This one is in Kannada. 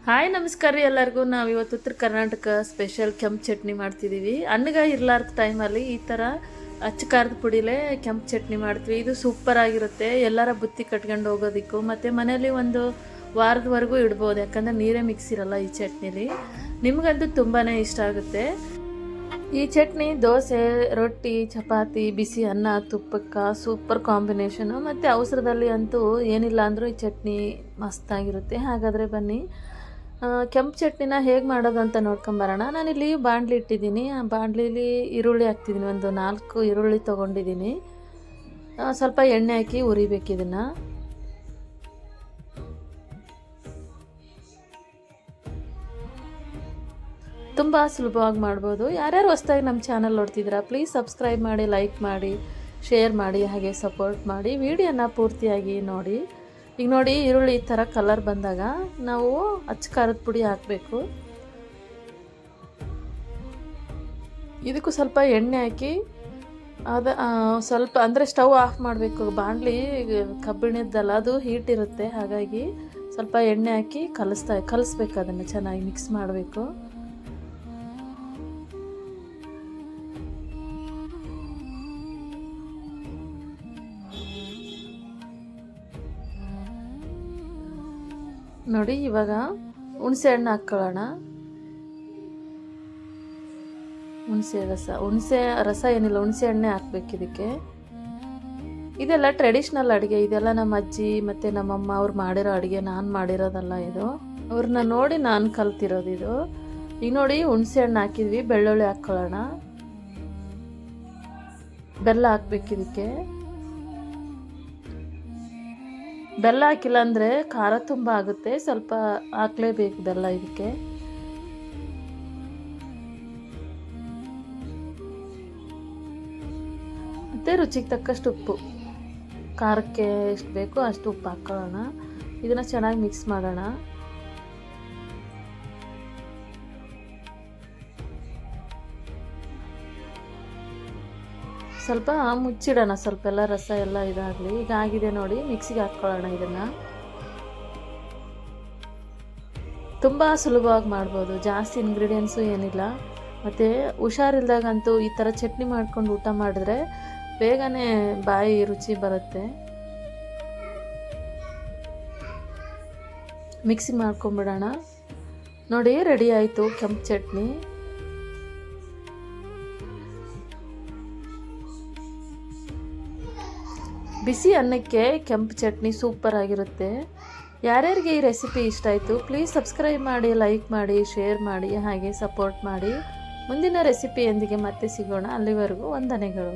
ಹಾಯ್ ನಮಸ್ಕಾರ ರೀ ಎಲ್ಲರಿಗೂ. ನಾವು ಇವತ್ತು ಉತ್ತರ ಕರ್ನಾಟಕ ಸ್ಪೆಷಲ್ ಕೆಂಪು ಚಟ್ನಿ ಮಾಡ್ತಿದ್ದೀವಿ. ಅನ್ನಗ ಇರ್ಲಾರ್ದ ಟೈಮಲ್ಲಿ ಈ ಥರ ಅಚ್ಚ ಖಾರದ ಪುಡಿಲೇ ಕೆಂಪು ಚಟ್ನಿ ಮಾಡ್ತೀವಿ. ಇದು ಸೂಪರ್ ಆಗಿರುತ್ತೆ. ಎಲ್ಲರ ಬುತ್ತಿ ಕಟ್ಕೊಂಡು ಹೋಗೋದಕ್ಕೂ ಮತ್ತು ಮನೇಲಿ ಒಂದು ವಾರದವರೆಗೂ ಇಡ್ಬೋದು, ಯಾಕಂದರೆ ನೀರೇ ಮಿಕ್ಸ್ ಇರಲ್ಲ ಈ ಚಟ್ನಿಲಿ. ನಿಮಗಂತೂ ತುಂಬಾ ಇಷ್ಟ ಆಗುತ್ತೆ. ಈ ಚಟ್ನಿ ದೋಸೆ, ರೊಟ್ಟಿ, ಚಪಾತಿ, ಬಿಸಿ ಅನ್ನ, ತುಪ್ಪಕ್ಕೆ ಸೂಪರ್ ಕಾಂಬಿನೇಷನು. ಮತ್ತು ಅವಸರದಲ್ಲಿ ಅಂತೂ ಏನಿಲ್ಲ ಅಂದರೂ ಈ ಚಟ್ನಿ ಮಸ್ತಾಗಿರುತ್ತೆ. ಹಾಗಾದರೆ ಬನ್ನಿ ಕೆಂಪು ಚಟ್ನಿನ ಹೇಗೆ ಮಾಡೋದು ಅಂತ ನೋಡ್ಕೊಂಬರೋಣ. ನಾನಿಲ್ಲಿ ಬಾಣಲಿ ಇಟ್ಟಿದ್ದೀನಿ. ಆ ಬಾಣಲಿಲಿ ಈರುಳ್ಳಿ ಹಾಕ್ತಿದ್ದೀನಿ. ಒಂದು 4 ಈರುಳ್ಳಿ ತೊಗೊಂಡಿದ್ದೀನಿ. ಸ್ವಲ್ಪ ಎಣ್ಣೆ ಹಾಕಿ ಉರಿಬೇಕು ಇದನ್ನು. ತುಂಬ ಸುಲಭವಾಗಿ ಮಾಡ್ಬೋದು. ಯಾರ್ಯಾರು ಹೊಸ್ದಾಗಿ ನಮ್ಮ ಚಾನಲ್ ನೋಡ್ತಿದ್ದೀರಾ ಪ್ಲೀಸ್ ಸಬ್ಸ್ಕ್ರೈಬ್ ಮಾಡಿ, ಲೈಕ್ ಮಾಡಿ, ಶೇರ್ ಮಾಡಿ, ಹಾಗೆ ಸಪೋರ್ಟ್ ಮಾಡಿ. ವಿಡಿಯೋನ ಪೂರ್ತಿಯಾಗಿ ನೋಡಿ. ಈಗ ನೋಡಿ, ಈರುಳ್ಳಿ ಈ ಥರ ಕಲರ್ ಬಂದಾಗ ನಾವು ಅಚ್ಚ ಖಾರದ ಪುಡಿ ಹಾಕಬೇಕು. ಇದಕ್ಕೂ ಸ್ವಲ್ಪ ಎಣ್ಣೆ ಹಾಕಿ ಸ್ವಲ್ಪ ಅಂದರೆ ಸ್ಟವ್ ಆಫ್ ಮಾಡಬೇಕು. ಬಾಣಲಿ ಕಬ್ಬಿಣದ್ದಲ್ಲ, ಅದು ಹೀಟ್ ಇರುತ್ತೆ. ಹಾಗಾಗಿ ಸ್ವಲ್ಪ ಎಣ್ಣೆ ಹಾಕಿ ಕಲಿಸ್ಬೇಕು. ಅದನ್ನು ಚೆನ್ನಾಗಿ ಮಿಕ್ಸ್ ಮಾಡಬೇಕು. ನೋಡಿ, ಇವಾಗ ಹುಣಸೆ ಹಣ್ಣು ಹಾಕ್ಕೊಳ್ಳೋಣ. ಹುಣಸೆ ರಸ ಏನಿಲ್ಲ, ಹುಣಸೆ ಹಣ್ಣೆ ಹಾಕ್ಬೇಕು ಇದಕ್ಕೆ. ಇದೆಲ್ಲ ಟ್ರೆಡಿಷ್ನಲ್ ಅಡುಗೆ. ಇದೆಲ್ಲ ನಮ್ಮ ಅಜ್ಜಿ ಮತ್ತು ನಮ್ಮಮ್ಮ ಅವ್ರು ಮಾಡಿರೋ ಅಡುಗೆ, ನಾನು ಮಾಡಿರೋದಲ್ಲ ಇದು. ಅವ್ರನ್ನ ನೋಡಿ ನಾನು ಕಲ್ತಿರೋದು ಇದು. ಈಗ ನೋಡಿ, ಹುಣಸೆ ಹಣ್ಣು ಹಾಕಿದ್ವಿ. ಬೆಳ್ಳುಳ್ಳಿ ಹಾಕ್ಕೊಳ್ಳೋಣ. ಬೆಲ್ಲ ಹಾಕ್ಬೇಕು ಇದಕ್ಕೆ. ಬೆಲ್ಲ ಹಾಕಿಲ್ಲ ಅಂದರೆ ಖಾರ ತುಂಬ ಆಗುತ್ತೆ. ಸ್ವಲ್ಪ ಹಾಕ್ಲೇಬೇಕು ಬೆಲ್ಲ ಇದಕ್ಕೆ. ಮತ್ತು ರುಚಿಗೆ ತಕ್ಕಷ್ಟು ಉಪ್ಪು, ಖಾರಕ್ಕೆ ಎಷ್ಟು ಬೇಕೋ ಅಷ್ಟು ಉಪ್ಪು ಹಾಕ್ಕೊಳ್ಳೋಣ. ಇದನ್ನು ಚೆನ್ನಾಗಿ ಮಿಕ್ಸ್ ಮಾಡೋಣ. ಸ್ವಲ್ಪ ಮುಚ್ಚಿಡೋಣ, ಸ್ವಲ್ಪ ಎಲ್ಲ ರಸ ಎಲ್ಲ ಇದಾಗಲಿ. ಈಗ ಆಗಿದೆ ನೋಡಿ, ಮಿಕ್ಸಿಗೆ ಹಾಕ್ಕೊಳ್ಳೋಣ ಇದನ್ನು. ತುಂಬ ಸುಲಭವಾಗಿ ಮಾಡ್ಬೋದು, ಜಾಸ್ತಿ ಇಂಗ್ರೀಡಿಯೆಂಟ್ಸು ಏನಿಲ್ಲ. ಮತ್ತು ಹುಷಾರಿಲ್ದಾಗಂತೂ ಈ ಥರ ಚಟ್ನಿ ಮಾಡ್ಕೊಂಡು ಊಟ ಮಾಡಿದ್ರೆ ಬೇಗನೆ ಬಾಯಿ ರುಚಿ ಬರುತ್ತೆ. ಮಿಕ್ಸಿ ಮಾಡ್ಕೊಂಬಿಡೋಣ. ನೋಡಿ, ರೆಡಿ ಆಯಿತು ಕೆಂಪು ಚಟ್ನಿ. ಬಿಸಿ ಅನ್ನಕ್ಕೆ ಕೆಂಪು ಚಟ್ನಿ ಸೂಪರ್ ಆಗಿರುತ್ತೆ. ಯಾರ್ಯಾರಿಗೆ ಈ ರೆಸಿಪಿ ಇಷ್ಟ ಆಯಿತು ಪ್ಲೀಸ್ ಸಬ್ಸ್ಕ್ರೈಬ್ ಮಾಡಿ, ಲೈಕ್ ಮಾಡಿ, ಶೇರ್ ಮಾಡಿ, ಹಾಗೆ ಸಪೋರ್ಟ್ ಮಾಡಿ. ಮುಂದಿನ ರೆಸಿಪಿಯೊಂದಿಗೆ ಮತ್ತೆ ಸಿಗೋಣ. ಅಲ್ಲಿವರೆಗೂ ವಂದನೆಗಳು.